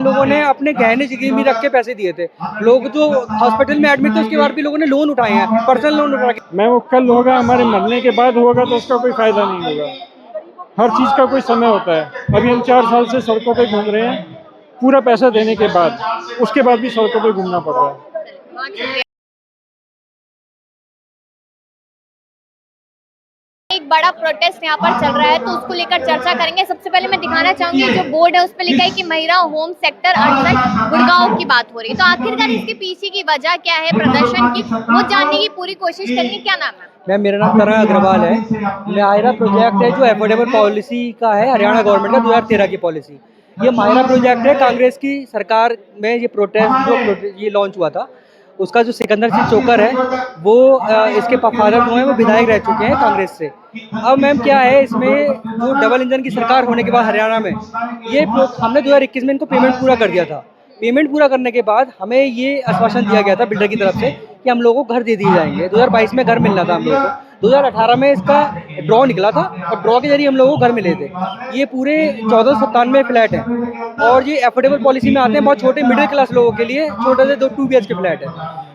लोगों ने अपने गहने गिरवी रख के पैसे दिए थे। लोग जो हॉस्पिटल में एडमिट थे उसके बाद भी लोगों ने लोन उठाए हैं, पर्सनल लोन उठा के। मैं वो कल होगा, हमारे मरने के बाद होगा तो उसका कोई फायदा नहीं होगा। हर चीज़ का कोई समय होता है। अभी हम 4 साल से सड़कों पे घूम रहे हैं, पूरा पैसा देने के बाद, उसके बाद भी सड़कों पे घूमना पड़ रहा है। एक बड़ा प्रोटेस्ट यहाँ पर चल रहा है तो उसको लेकर चर्चा करेंगे। सबसे पहले मैं दिखाना चाहूंगी जो बोर्ड है उस पर लिखा है कि महिला होम सेक्टर 68 गुड़गांव की बात हो रही है। तो आखिरकार इसके पीछे की वजह क्या है प्रदर्शन की, वो जानने की पूरी कोशिश करेंगे। क्या नाम है? मेरा नाम तरह अग्रवाल है। माहिरा प्रोजेक्ट है जो एफोर्डेबल पॉलिसी का है, हरियाणा गवर्नमेंट का 2013 की पॉलिसी। ये माहिरा प्रोजेक्ट है, कांग्रेस की सरकार में ये प्रोटेस्ट जो ये लॉन्च हुआ था, उसका जो सिकंदर सिंह चोकर है वो इसके फादर जो है वो विधायक रह चुके हैं कांग्रेस से। अब मैम क्या है, इसमें जो डबल इंजन की सरकार होने के बाद हरियाणा में ये हमने 2021 में इनको पेमेंट पूरा कर दिया था। पेमेंट पूरा करने के बाद हमें ये आश्वासन दिया गया था बिल्डर की तरफ से कि हम लोगों को घर दे दिए जाएंगे। 2022 में घर मिलना था हम लोगों को, 2018 में इसका ड्रॉ निकला था और ड्रॉ के जरिए हम लोगों को घर मिले थे। ये पूरे 1497 फ्लैट हैं और ये एफोर्डेबल पॉलिसी में आते हैं, बहुत छोटे मिडिल क्लास लोगों के लिए छोटे से 2 BHK फ्लैट है।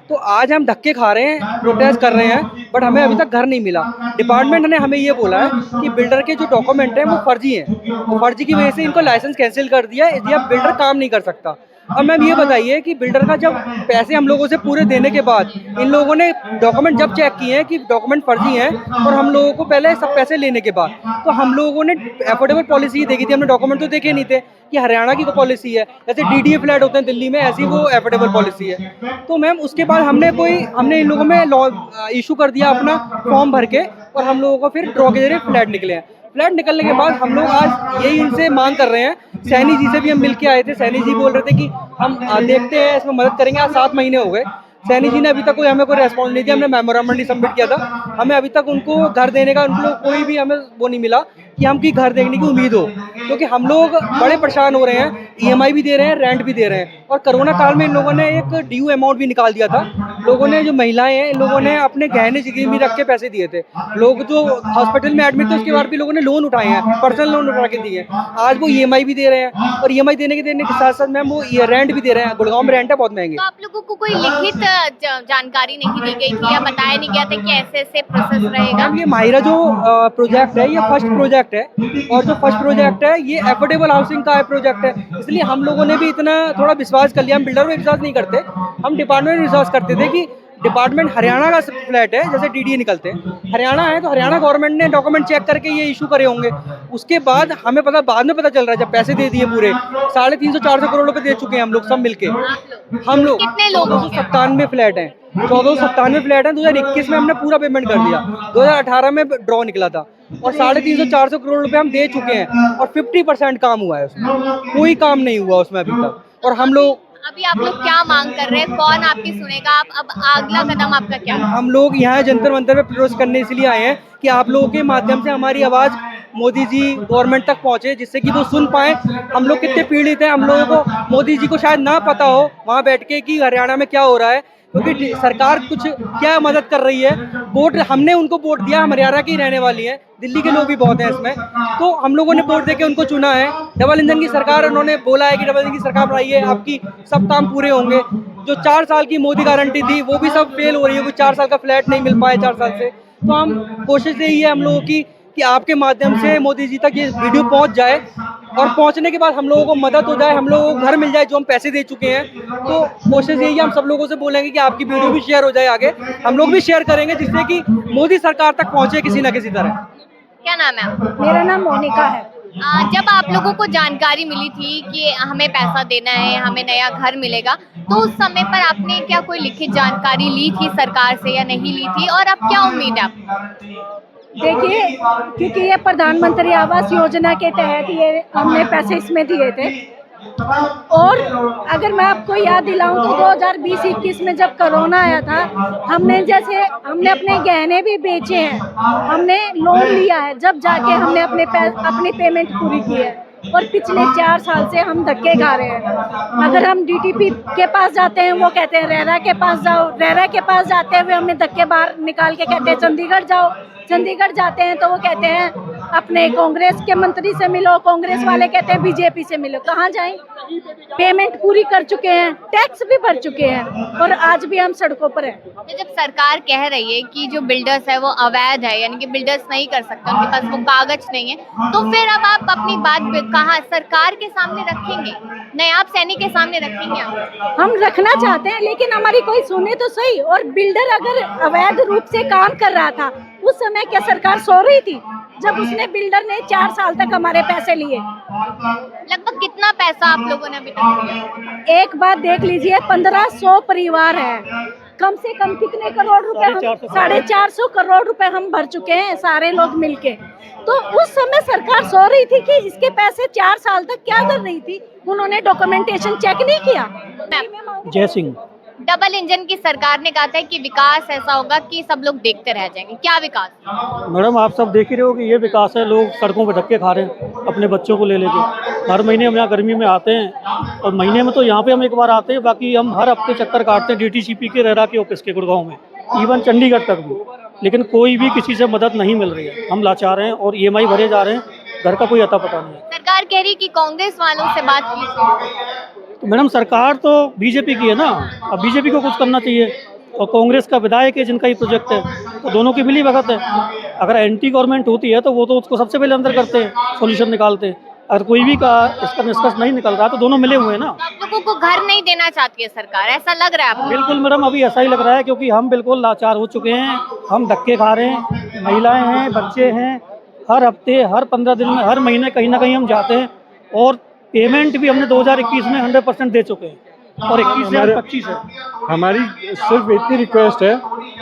तो आज हम धक्के खा रहे हैं, प्रोटेस्ट कर रहे हैं, बट हमें अभी तक घर नहीं मिला। डिपार्टमेंट ने हमें ये बोला है कि बिल्डर के जो डॉक्यूमेंट हैं वो फर्जी हैं, फर्जी की वजह से इनको लाइसेंस कैंसिल कर दिया है, इसलिए अब बिल्डर काम नहीं कर सकता। अब मैम ये बताइए कि बिल्डर का जब पैसे हम लोगों से पूरे देने के बाद इन लोगों ने डॉक्यूमेंट जब चेक किए हैं कि डॉक्यूमेंट फर्जी हैं और हम लोगों को पहले सब पैसे लेने के बाद, तो हम लोगों ने एफोर्डेबल पॉलिसी देखी थी, हमने डॉक्यूमेंट तो देखे नहीं थे कि हरियाणा की पॉलिसी है, जैसे DDA फ्लैट होते हैं दिल्ली में, ऐसी वो एफोर्डेबल पॉलिसी है। तो मैम उसके बाद हमने इन लोगों में लॉ इशू कर दिया अपना फॉर्म भर के, और हम लोगों को फिर ड्रॉ के जरिए फ्लैट निकले हैं। फ्लैट निकलने के बाद हम लोग आज यही इनसे मांग कर रहे हैं। सैनी जी से भी हम मिल के आए थे, सैनी जी बोल रहे थे कि हम देखते हैं इसमें मदद करेंगे। आज 7 महीने हो गए, सैनी जी ने अभी तक हमें कोई रेस्पॉन्स नहीं दिया। हमने मेमोरेंडम सबमिट किया था, हमें अभी तक उनको घर देने का उनको कोई भी हमें वो नहीं मिला कि हम की घर देने की उम्मीद हो, क्योंकि हम लोग बड़े परेशान हो रहे हैं। EMI भी दे रहे हैं, रेंट भी दे रहे हैं, और कोरोना काल में इन लोगों ने एक ड्यू अमाउंट भी निकाल दिया था। लोगों ने, जो महिलाएं हैं, इन लोगों ने अपने गहने गिरवी रख के पैसे दिए थे। लोग जो हॉस्पिटल में एडमिट थे उसके बाद भी लोगों ने लोन उठाए हैं, पर्सनल लोन उठा के दिए हैं। आज वो EMI भी दे रहे हैं, और EMI देने के साथ साथ मैम वो रेंट भी दे रहे हैं। गुड़गांव में रेंट है बहुत महंगे। तो आप लोगों को कोई लिखित जानकारी नहीं दी गई थी या बताया नहीं गया था कि ऐसे ऐसे प्रोसेस रहेगा? ये माहिरा जो प्रोजेक्ट है ये फर्स्ट प्रोजेक्ट है, और जो फर्स्ट प्रोजेक्ट है ये एफोर्डेबल हाउसिंग का प्रोजेक्ट है, इसलिए हम लोगों ने भी इतना थोड़ा विश्वास कर लिया। हम बिल्डर में विश्वास नहीं करते, हम डिपार्टमेंट में विश्वास करते थे कि डिपार्टमेंट हरियाणा का फ्लैट है, जैसे DDA निकलते हैं हरियाणा है, तो हरियाणा गवर्नमेंट ने डॉक्यूमेंट चेक करके ये इशू करे होंगे। उसके बाद हमें बाद में पता चल रहा है, जब पैसे दे दिए पूरे 350-400 करोड़ रुपए दे चुके हैं हम लोग सब मिलके। हम लोग कितने लोग? 1497 फ्लैट हैं, 1497 फ्लैट हैं। 2021 में हमने पूरा पेमेंट कर दिया, 2018 में ड्रॉ निकला था, और 350-400 करोड़ रुपए हम दे चुके हैं, और 50% काम हुआ है उसमें, कोई काम नहीं हुआ उसमें अभी तक। और हम लोग अभी आप लोग क्या मांग कर रहे हैं, कौन आपकी सुनेगा? आप अब अगला कदम आपका क्या है? हम लोग यहाँ जंतर मंतर पे प्रोटेस्ट करने इसलिए आए हैं कि आप लोगों के माध्यम से हमारी आवाज़ मोदी जी गवर्नमेंट तक पहुँचे, जिससे कि वो सुन पाए हम लोग कितने पीड़ित हैं। हम लोगों को, मोदी जी को शायद ना पता हो वहाँ बैठ के कि हरियाणा में क्या हो रहा है, क्योंकि सरकार कुछ क्या मदद कर रही है। वोट हमने उनको वोट दिया, हम हरियाणा की रहने वाली हैं, दिल्ली के लोग भी बहुत हैं इसमें, तो हम लोगों ने वोट देके उनको चुना है। डबल इंजन की सरकार, उन्होंने बोला है कि डबल इंजन की सरकार बनाइए, आपकी सब काम पूरे होंगे। जो 4 साल की मोदी गारंटी थी वो भी सब फेल हो रही है, कोई 4 साल का फ्लैट नहीं मिल पाए 4 साल से। तो हम कोशिश यही है हम लोगों की कि आपके माध्यम से मोदी जी तक ये वीडियो पहुंच जाए, और पहुंचने के बाद हम लोगों को मदद हो जाए, हम लोगों को घर मिल जाए जो हम पैसे दे चुके हैं। तो कोशिश यही है, हम सब लोगों से बोलेंगे कि आपकी वीडियो भी शेयर हो जाए आगे, हम लोग भी शेयर करेंगे, जिससे कि मोदी सरकार तक पहुंचे किसी न किसी तरह। क्या नाम है आपका? मेरा नाम मोनिका है। जब आप लोगों को जानकारी मिली थी कि हमें पैसा देना है, हमें नया घर मिलेगा, तो उस समय पर आपने क्या कोई लिखित जानकारी ली थी सरकार से या नहीं ली थी, और अब क्या उम्मीद है आपको? देखिए, क्योंकि ये प्रधानमंत्री आवास योजना के तहत ये हमने पैसे इसमें दिए थे, और अगर मैं आपको याद दिलाऊं तो 2020-21 में जब कोरोना आया था, हमने अपने गहने भी बेचे हैं, हमने लोन लिया है, जब जाके हमने अपनी पेमेंट पूरी की है। और पिछले 4 साल से हम धक्के खा रहे हैं। अगर हम DTP के पास जाते हैं वो कहते हैं रेरा के पास जाओ, रेरा के पास जाते हुए हमें धक्के बाहर निकाल के कहते हैं चंडीगढ़ जाओ, चंडीगढ़ जाते हैं तो वो कहते हैं अपने कांग्रेस के मंत्री से मिलो, कांग्रेस वाले कहते हैं बीजेपी से मिलो, कहाँ जाएं? पेमेंट पूरी कर चुके हैं, टैक्स भी भर चुके हैं और आज भी हम सड़कों पर हैं। तो जब सरकार कह रही है कि जो बिल्डर्स है वो अवैध है, यानी कि बिल्डर्स नहीं कर सकते, उनके पास वो कागज नहीं है, तो फिर अब आप अपनी बात कहाँ सरकार के सामने रखेंगे, नायब सैनी के सामने रखेंगे आप? हम रखना चाहते हैं लेकिन हमारी कोई सुने तो सही। और बिल्डर अगर अवैध रूप से काम कर रहा था उस समय क्या सरकार सो रही थी जब उसने बिल्डर ने 4 साल तक हमारे पैसे लिए? लगभग कितना पैसा आप लोगों ने अभी तक दिया? एक बात देख लीजिए, 1500 परिवार है, कम से कम कितने करोड़ रुपए? 450 करोड़ रुपए हम भर चुके हैं सारे लोग मिलके। तो उस समय सरकार सो रही थी कि इसके पैसे 4 साल तक क्या कर रही थी? उन्होंने डॉक्यूमेंटेशन चेक नहीं किया। जय सिंह। डबल इंजन की सरकार ने कहा था कि विकास ऐसा होगा कि सब लोग देखते रह जाएंगे, क्या विकास? मैडम आप सब देख ही रहे हो कि ये विकास है। लोग सड़कों पर धक्के खा रहे हैं अपने बच्चों को ले लेके। हर महीने हम यहाँ गर्मी में आते हैं और महीने में तो यहाँ पे हम एक बार आते हैं, बाकी हम हर हफ्ते चक्कर काटते हैं DTCP के रेरा के ऑफिस के गुड़गांव में, इवन चंडीगढ़ तक भी, लेकिन कोई भी किसी से मदद नहीं मिल रही है। हम लाचार हैं और EMI भरे जा रहे हैं, घर का कोई अता पता नहीं है। सरकार कह रही कि कांग्रेस वालों से बात कीजिए। तो मैडम सरकार तो बीजेपी की है ना, अब बीजेपी को कुछ करना चाहिए और कांग्रेस का विधायक है जिनका ये प्रोजेक्ट है, तो दोनों की मिली भगत है। अगर एंटी गवर्नमेंट होती है तो वो तो उसको सबसे पहले अंदर करते हैं, सॉल्यूशन निकालते हैं। अगर कोई भी का इसका निष्कर्ष नहीं निकल रहा तो दोनों मिले हुए हैं ना। आप लोगों को घर नहीं देना चाहती है सरकार, ऐसा लग रहा है आपको? बिल्कुल मैडम, अभी ऐसा ही लग रहा है क्योंकि हम बिल्कुल लाचार हो चुके हैं। हम धक्के खा रहे हैं, महिलाएं हैं, बच्चे हैं, हर हफ्ते, हर 15 दिन में, हर महीने कहीं ना कहीं हम जाते हैं और पेमेंट भी हमने 2021 में 100% दे चुके हैं और 21 से 25 है। हमारी सिर्फ इतनी रिक्वेस्ट है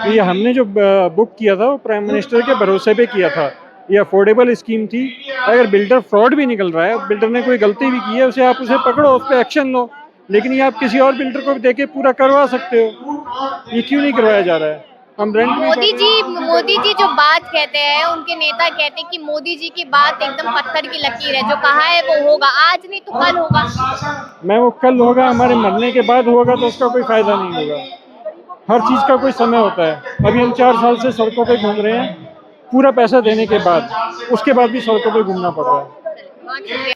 कि हमने जो बुक किया था वो प्राइम मिनिस्टर के भरोसे पे किया था, ये अफोर्डेबल स्कीम थी। अगर बिल्डर फ्रॉड भी निकल रहा है, बिल्डर ने कोई गलती भी की है, उसे आप उसे पकड़ो, उस पर एक्शन लो, लेकिन ये आप किसी और बिल्डर को भी देके पूरा करवा सकते हो, ये क्यों नहीं करवाया जा रहा है? हम रेंट मोदी जी जो बात कहते हैं, उनके नेता कहते हैं कि मोदी जी की बात एकदम पत्थर की लकीर है, जो कहा है वो होगा, आज नहीं तो कल होगा। मैं वो कल होगा, हमारे मरने के बाद होगा तो उसका कोई फायदा नहीं होगा। हर चीज़ का कोई समय होता है। अभी हम 4 साल से सड़कों पे घूम रहे हैं, पूरा पैसा देने के बाद, उसके बाद भी सड़कों पे घूमना पड़ रहा है। बहुत शुक्रिया।